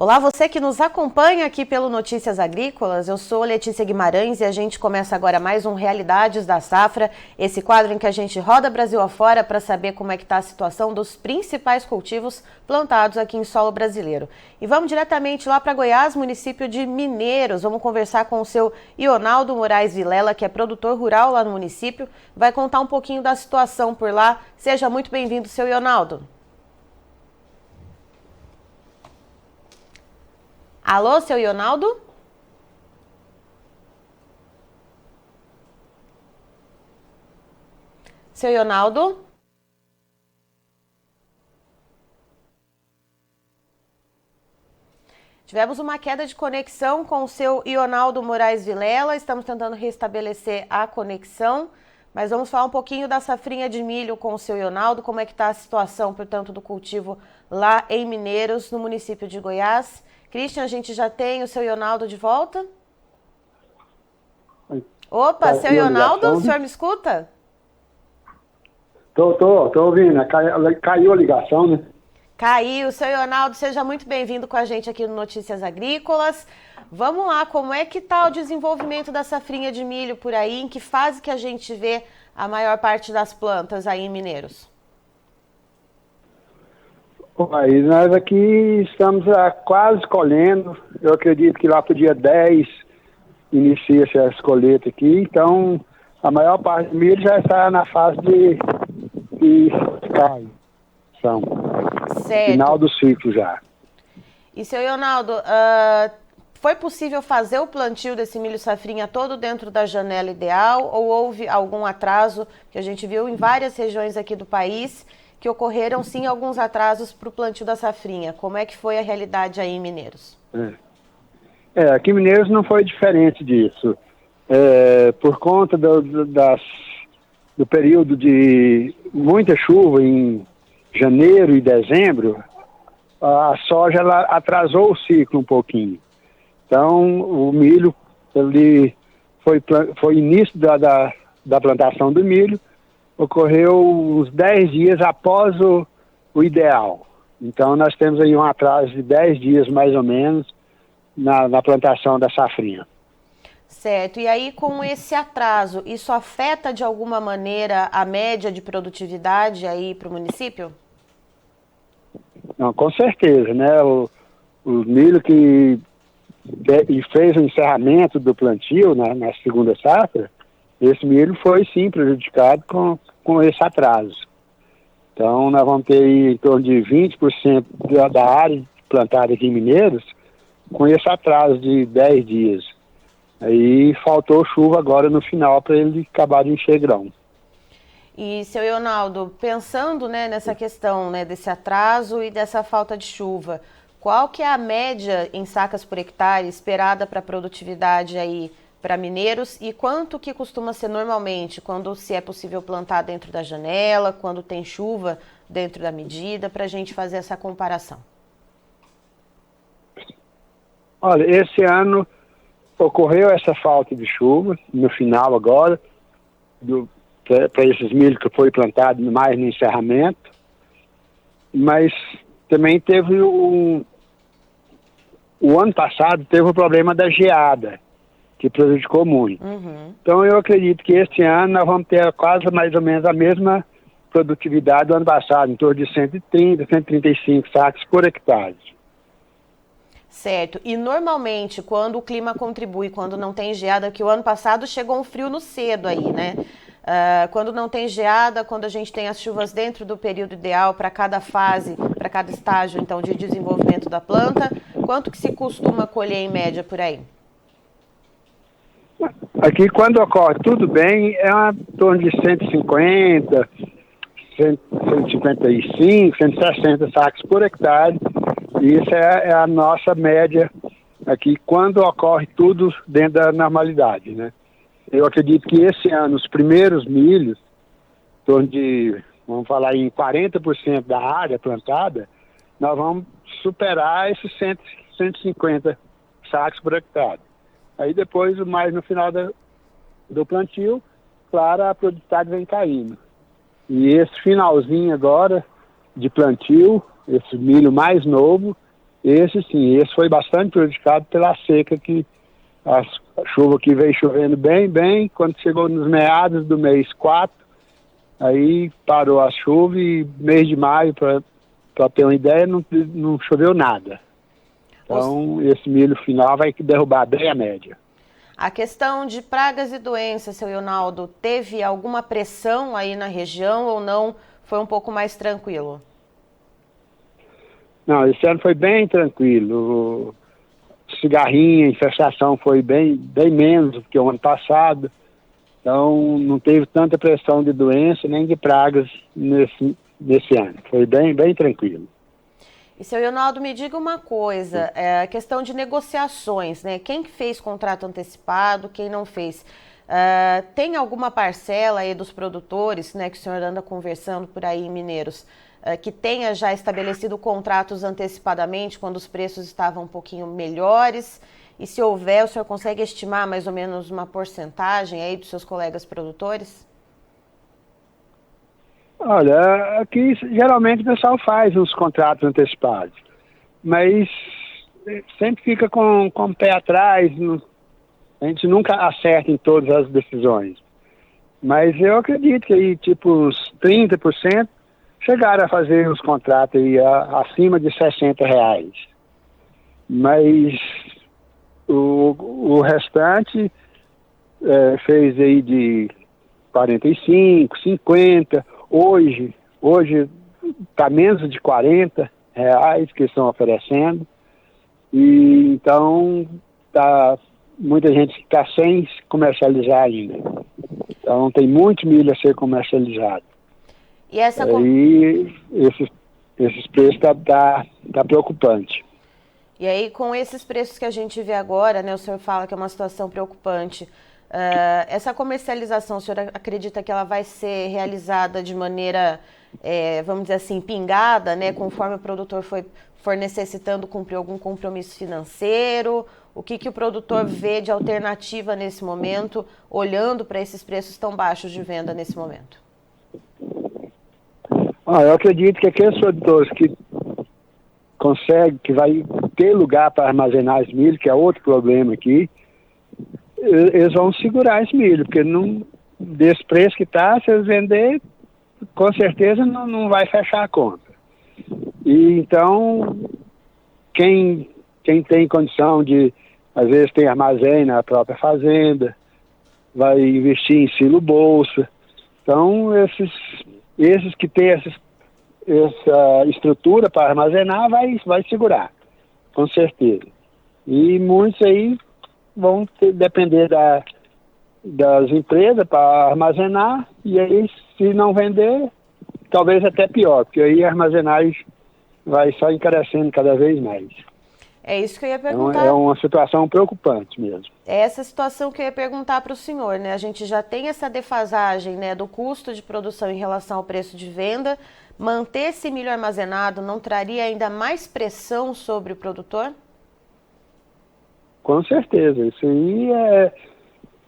Olá, você que nos acompanha aqui pelo Notícias Agrícolas, eu sou Letícia Guimarães e a gente começa agora mais um Realidades da Safra, esse quadro em que a gente roda Brasil afora para saber como é que está a situação dos principais cultivos plantados aqui em solo brasileiro. E vamos diretamente lá para Goiás, município de Mineiros, vamos conversar com o seu Ionaldo Moraes Vilela, que é produtor rural lá no município, vai contar um pouquinho da situação por lá. Seja muito bem-vindo, seu Ionaldo. Alô, seu Ionaldo? Seu Ionaldo? Tivemos uma queda de conexão com o seu Ionaldo Moraes Vilela, estamos tentando restabelecer a conexão, mas vamos falar um pouquinho da safrinha de milho com o seu Ionaldo, como é que está a situação, portanto, do cultivo lá em Mineiros, no município de Goiás. Christian, a gente já tem o seu Ionaldo de volta? Opa, seu Ionaldo, o senhor me escuta? Tô ouvindo, caiu a ligação, né? Caiu, seu Ionaldo, seja muito bem-vindo com a gente aqui no Notícias Agrícolas. Vamos lá, como é que está o desenvolvimento da safrinha de milho por aí? Em que fase que a gente vê a maior parte das plantas aí em Mineiros? Aí nós aqui estamos quase colhendo. Eu acredito que lá para o dia 10 inicia-se as colheitas aqui. Então, a maior parte do milho já está na fase de cai. Final do ciclo já. E, seu Ionaldo, foi possível fazer o plantio desse milho safrinha todo dentro da janela ideal ou houve algum atraso que a gente viu em várias regiões aqui do país que ocorreram sim alguns atrasos para o plantio da safrinha? Como é que foi a realidade aí em Mineiros? Aqui em Mineiros não foi diferente disso. Por conta do período de muita chuva em janeiro e dezembro, a soja ela atrasou o ciclo um pouquinho. Então, o milho, ele foi início da plantação do milho, ocorreu uns 10 dias após o ideal. Então, nós temos aí um atraso de 10 dias, mais ou menos, na plantação da safrinha. Certo. E aí, com esse atraso, isso afeta de alguma maneira a média de produtividade aí para o município? Não, com certeza, né? O milho que fez o encerramento do plantio na segunda safra, esse milho foi sim prejudicado com esse atraso. Então nós vamos ter aí em torno de 20% da área plantada aqui em Mineiros com esse atraso de 10 dias. Aí faltou chuva agora no final para ele acabar de encher grão. E, seu Ionaldo, pensando, né, nessa questão, né, desse atraso e dessa falta de chuva, qual que é a média em sacas por hectare esperada para a produtividade aí para Mineiros e quanto que costuma ser normalmente, quando se é possível plantar dentro da janela, quando tem chuva dentro da medida, para a gente fazer essa comparação? Olha, esse ano ocorreu essa falta de chuva, no final agora, para esses milho que foi plantado mais no encerramento, mas também teve o ano passado teve o problema da geada, que prejudicou muito. Então eu acredito que este ano nós vamos ter quase mais ou menos a mesma produtividade do ano passado, em torno de 130, 135 sacos por hectare. Certo. E normalmente, quando o clima contribui, quando não tem geada, que o ano passado chegou um frio no cedo aí, né? Quando não tem geada, quando a gente tem as chuvas dentro do período ideal para cada fase, para cada estágio, então, de desenvolvimento da planta, quanto que se costuma colher em média por aí? Aqui, quando ocorre tudo bem, é em torno de 150, 155, 160 sacos por hectare. E isso é a nossa média aqui, quando ocorre tudo dentro da normalidade, né? Eu acredito que esse ano, os primeiros milhos, em torno de, vamos falar em 40% da área plantada, nós vamos superar esses 150 sacos por hectare. Aí depois, mais no final do plantio, claro, a produtividade vem caindo. E esse finalzinho agora de plantio, esse milho mais novo, Esse sim, esse foi bastante prejudicado pela seca a chuva que veio chovendo bem, quando chegou nos meados do mês 4, aí parou a chuva e mês de maio, para ter uma ideia, não choveu nada. Então, esse milho final vai derrubar bem a média. A questão de pragas e doenças, seu Ionaldo, teve alguma pressão aí na região ou não? Foi um pouco mais tranquilo? Não, esse ano foi bem tranquilo. Cigarrinha, infestação foi bem menos do que o ano passado. Então, não teve tanta pressão de doença nem de pragas nesse ano. Foi bem tranquilo. E, seu Ionaldo, me diga uma coisa, a questão de negociações, né? Quem que fez contrato antecipado, quem não fez? Tem alguma parcela aí dos produtores, né, que o senhor anda conversando por aí em Mineiros, que tenha já estabelecido contratos antecipadamente, quando os preços estavam um pouquinho melhores? E se houver, o senhor consegue estimar mais ou menos uma porcentagem aí dos seus colegas produtores? Olha, aqui geralmente o pessoal faz os contratos antecipados, mas sempre fica com o pé atrás, a gente nunca acerta em todas as decisões. Mas eu acredito que aí, tipo, uns 30% chegaram a fazer os contratos aí acima de R$60. Mas o restante fez aí de 45, 50. Hoje está menos de R$40 que estão oferecendo. E então muita gente está sem comercializar ainda. Então tem muito milho a ser comercializado. E esses preços tá preocupante. E aí, com esses preços que a gente vê agora, né, o senhor fala que é uma situação preocupante. Essa comercialização, o senhor acredita que ela vai ser realizada de maneira, vamos dizer assim, pingada, né, conforme o produtor for necessitando cumprir algum compromisso financeiro? O que o produtor vê de alternativa nesse momento, olhando para esses preços tão baixos de venda nesse momento? Eu acredito que aqueles produtores que vai ter lugar para armazenar esse milho, que é outro problema aqui, eles vão segurar esse milho, porque desse preço que está, se eles vender, com certeza não vai fechar a conta. E então, quem tem condição de, às vezes tem armazém na própria fazenda, vai investir em silo bolsa. Então, esses que têm essa estrutura para armazenar vai segurar, com certeza. E muitos aí vão depender das empresas para armazenar, e aí, se não vender, talvez até pior, porque aí a armazenagem vai só encarecendo cada vez mais. É isso que eu ia perguntar. Então, é uma situação preocupante mesmo. É essa situação que eu ia perguntar para o senhor, né? A gente já tem essa defasagem, né, do custo de produção em relação ao preço de venda. Manter esse milho armazenado não traria ainda mais pressão sobre o produtor? Com certeza. Isso aí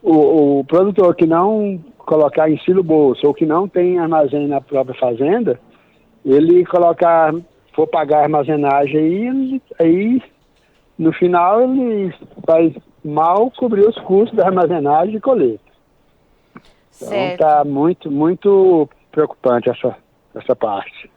o produtor que não colocar em silo bolsa ou que não tem armazém na própria fazenda, ele for pagar a armazenagem aí no final ele vai mal cobrir os custos da armazenagem e colheita. Então está muito preocupante essa parte.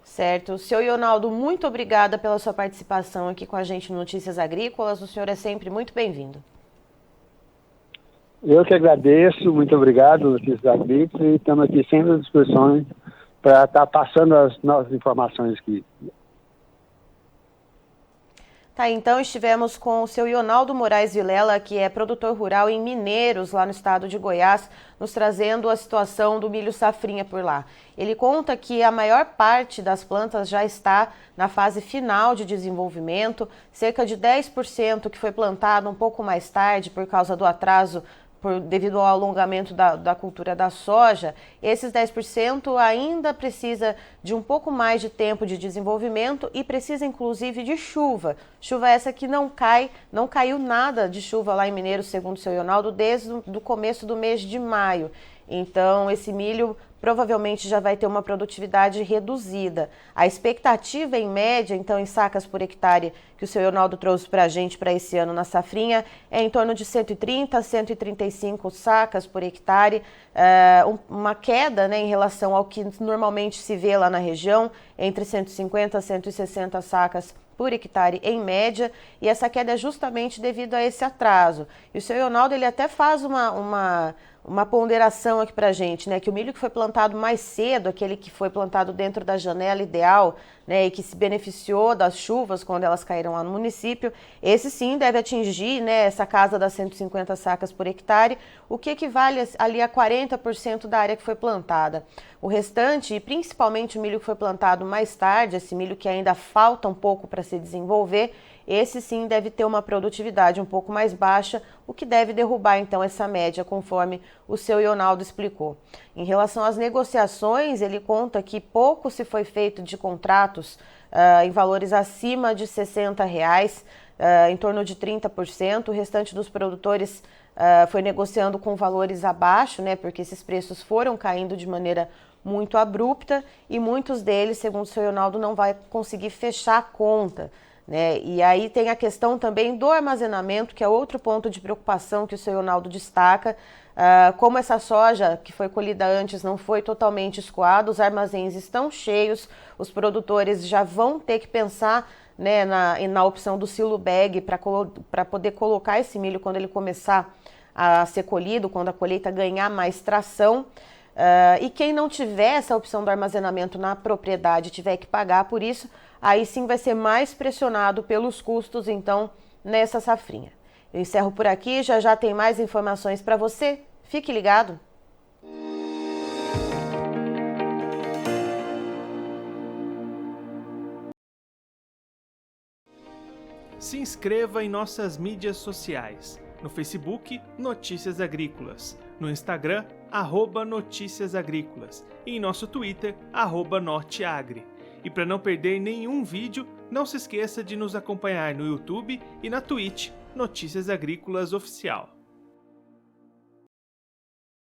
Certo. Seu Ionaldo, muito obrigada pela sua participação aqui com a gente no Notícias Agrícolas. O senhor é sempre muito bem-vindo. Eu que agradeço, muito obrigado, Notícias Agrícolas, e estamos aqui sempre à disposição para estar passando as nossas informações aqui. Tá, então estivemos com o seu Ionaldo Moraes Vilela, que é produtor rural em Mineiros, lá no estado de Goiás, nos trazendo a situação do milho safrinha por lá. Ele conta que a maior parte das plantas já está na fase final de desenvolvimento, cerca de 10% que foi plantado um pouco mais tarde por causa do atraso devido ao alongamento da cultura da soja. Esses 10% ainda precisa de um pouco mais de tempo de desenvolvimento e precisa inclusive de chuva. Chuva essa que não caiu nada de chuva lá em Mineiros, segundo o seu Ionaldo, desde o começo do mês de maio. Então esse milho provavelmente já vai ter uma produtividade reduzida. A expectativa em média, então, em sacas por hectare, que o seu Eunaldo trouxe para a gente para esse ano na safrinha, é em torno de 130 a 135 sacas por hectare, uma queda, né, em relação ao que normalmente se vê lá na região, entre 150 a 160 sacas por hectare em média, e essa queda é justamente devido a esse atraso. E o seu Eunaldo, ele até faz uma ponderação aqui pra gente, né, que o milho que foi plantado mais cedo, aquele que foi plantado dentro da janela ideal, né, e que se beneficiou das chuvas quando elas caíram lá no município, esse sim deve atingir, né, essa casa das 150 sacas por hectare, o que equivale ali a 40% da área que foi plantada. O restante, e principalmente o milho que foi plantado mais tarde, esse milho que ainda falta um pouco para se desenvolver, esse sim deve ter uma produtividade um pouco mais baixa, o que deve derrubar então essa média, conforme o seu Eunaldo explicou. Em relação às negociações, ele conta que pouco se foi feito de contratos em valores acima de R$ 60, em torno de 30%. O restante dos produtores foi negociando com valores abaixo, né, porque esses preços foram caindo de maneira muito abrupta e muitos deles, segundo o seu Eunaldo, não vai conseguir fechar a conta, né? E aí tem a questão também do armazenamento, que é outro ponto de preocupação que o seu Eunaldo destaca. Como essa soja que foi colhida antes não foi totalmente escoada, os armazéns estão cheios, os produtores já vão ter que pensar, né, na opção do silo bag para poder colocar esse milho quando ele começar a ser colhido, quando a colheita ganhar mais tração. E quem não tiver essa opção do armazenamento na propriedade, tiver que pagar por isso, aí sim vai ser mais pressionado pelos custos, então, nessa safrinha. Eu encerro por aqui, já tem mais informações para você. Fique ligado! Se inscreva em nossas mídias sociais. No Facebook, Notícias Agrícolas. No Instagram, @Notícias Agrícolas. E em nosso Twitter, @Norteagri. E para não perder nenhum vídeo, não se esqueça de nos acompanhar no YouTube e na Twitch, Notícias Agrícolas Oficial.